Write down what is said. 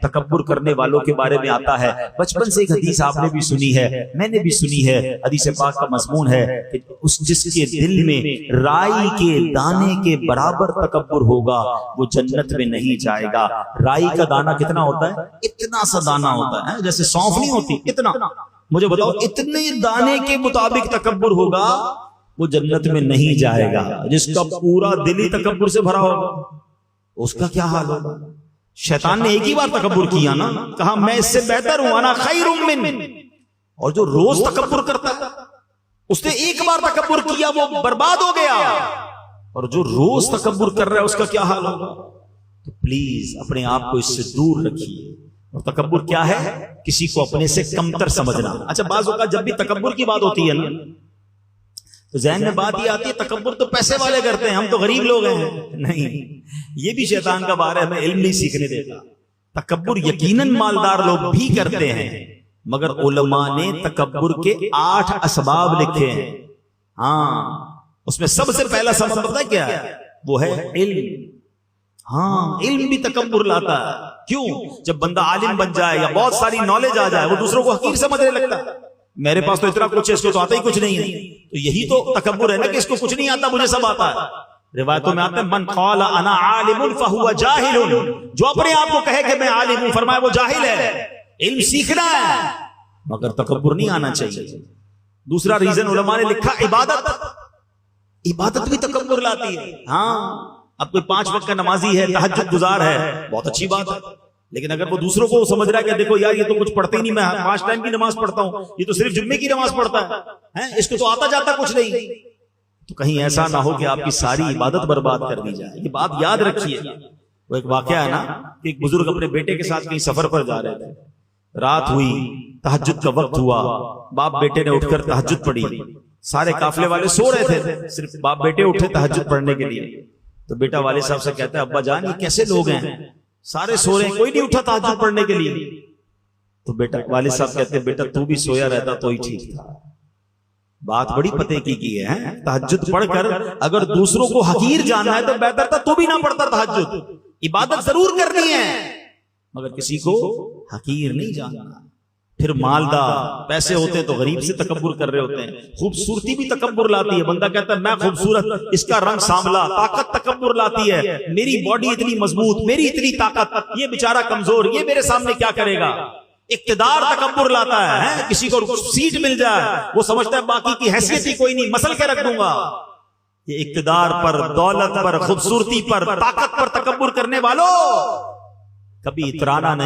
تکبر کرنے والوں کے بارے میں آتا ہے. بچپن سے ایک حدیث آپ نے بھی سنی ہے, میں نے بھی سنی ہے. حدیث پاک کا مضمون ہے کہ جس کے دل میں رائی کے دانے کے برابر تکبر ہوگا وہ جنت میں نہیں جائے گا. رائی کا دانہ کتنا ہوتا ہے؟ اتنا سا دانہ ہوتا ہے, جیسے سونف نہیں ہوتی, اتنا. مجھے بتاؤ اتنے دانے کے مطابق تکبر ہوگا وہ جنت میں نہیں جائے گا. جس کا پورا دل ہی تکبر سے بھرا ہوگا اس کا کیا حال ہوگا؟ شیطان نے ایک ہی بار تکبر کیا نا, کہا میں اس سے بہتر ہوں, انا خیر من. اور جو روز تکبر کرتا ہے اس نے ایک بار تکبر کیا وہ برباد ہو گیا, اور جو روز تکبر کر رہا ہے اس کا کیا حال ہوگا؟ تو پلیز اپنے آپ کو اس سے دور رکھیے. اور تکبر کیا ہے؟ کسی کو اپنے سے کمتر سمجھنا. اچھا بعض اوقات جب بھی تکبر کی بات ہوتی ہے نا تو ذہن میں بات یہ آتی ہے تکبر تو پیسے والے کرتے ہیں, ہم تو غریب لوگ ہیں. نہیں, یہ بھی شیطان کا بار ہے, ہمیں علم نہیں سیکھنے دیتا. تکبر یقیناً مالدار لوگ بھی کرتے ہیں, مگر علماء نے تکبر کے 8 اسباب لکھے ہیں. ہاں, اس میں سب سے پہلا سبب پتہ ہے کیا ہے؟ وہ ہے علم. ہاں, علم بھی تکبر لاتا ہے. کیوں؟ جب بندہ عالم بن جائے یا بہت ساری نالج آ جائے وہ دوسروں کو حقیر سمجھنے لگتا ہے. میرے پاس تو اتنا کچھ ہے, اس کو تو آتا ہی کچھ نہیں ہے. تو یہی تو تکبر ہے نا کہ اس کو کچھ نہیں آتا, مجھے سب آتا ہے. روایتوں میں آتا ہے من قال انا عالم فهو جاہل, جو اپنے آپ کو کہے کہ میں عالم ہوں, فرمایا وہ جاہل ہے. علم سیکھنا ہے مگر تکبر نہیں آنا چاہیے. دوسرا ریزن علماء نے لکھا عبادت. عبادت بھی تکبر لاتی ہے. ہاں, اب کوئی 5 وقت کا نمازی ہے, تہجد گزار ہے, بہت اچھی بات ہے, لیکن اگر وہ دوسروں کو سمجھ رہا ہے کہ دیکھو یار یہ تو کچھ پڑھتے ہی نہیں, میں 5 ٹائم کی نماز پڑھتا ہوں, یہ تو صرف جمعے کی نماز پڑھتا ہے, اس کو تو آتا جاتا کچھ نہیں, تو کہیں ایسا نہ ہو کہ آپ کی ساری عبادت برباد کر دی جائے. یہ بات یاد رکھیے. وہ ایک واقعہ ہے نا کہ ایک بزرگ اپنے بیٹے کے ساتھ کہیں سفر پر جا رہے تھے. رات ہوئی, تہجد کا وقت ہوا, باپ بیٹے نے اٹھ کر تہجد پڑھی. سارے قافلے والے سو رہے تھے, صرف باپ بیٹے اٹھے تہجد پڑھنے کے لیے. تو بیٹا والد صاحب سے کہتا ہے ابا جان یہ کیسے لوگ ہیں, سارے سو رہے ہیں, کوئی نہیں اٹھا تہجد پڑھنے کے لیے. تو بیٹا والد صاحب کہتے ہیں بیٹا تو بھی سویا رہتا تو ہی ٹھیک تھا. بات بڑی پتے کی ہے. تہجد پڑھ کر اگر دوسروں کو حقیر جاننا ہے تو بہتر تھا تو بھی نہ پڑھتا تہجد. عبادت ضرور کرنی ہے مگر کسی کو حقیر نہیں جاننا. پھر مالدار پیسے ہوتے تو غریب سے تکبر کر رہے ہوتے ہیں. خوبصورتی بھی تکبر لاتی ہے. بندہ کہتا ہے میں خوبصورت, اس کا رنگ سانولا. طاقت تکبر لاتی ہے, میری باڈی اتنی مضبوط, میری اتنی طاقت, یہ بیچارہ کمزور, یہ میرے سامنے کیا کرے گا. اقتدار تکبر لاتا ہے. کسی کو سیٹ مل جائے وہ سمجھتا ہے باقی کی حیثیت ہی کوئی نہیں, مسل کے رکھ دوں گا. یہ اقتدار پر, دولت پر, خوبصورتی پر, طاقت پر تکبر کرنے والوں کبھی اترانا نہیں.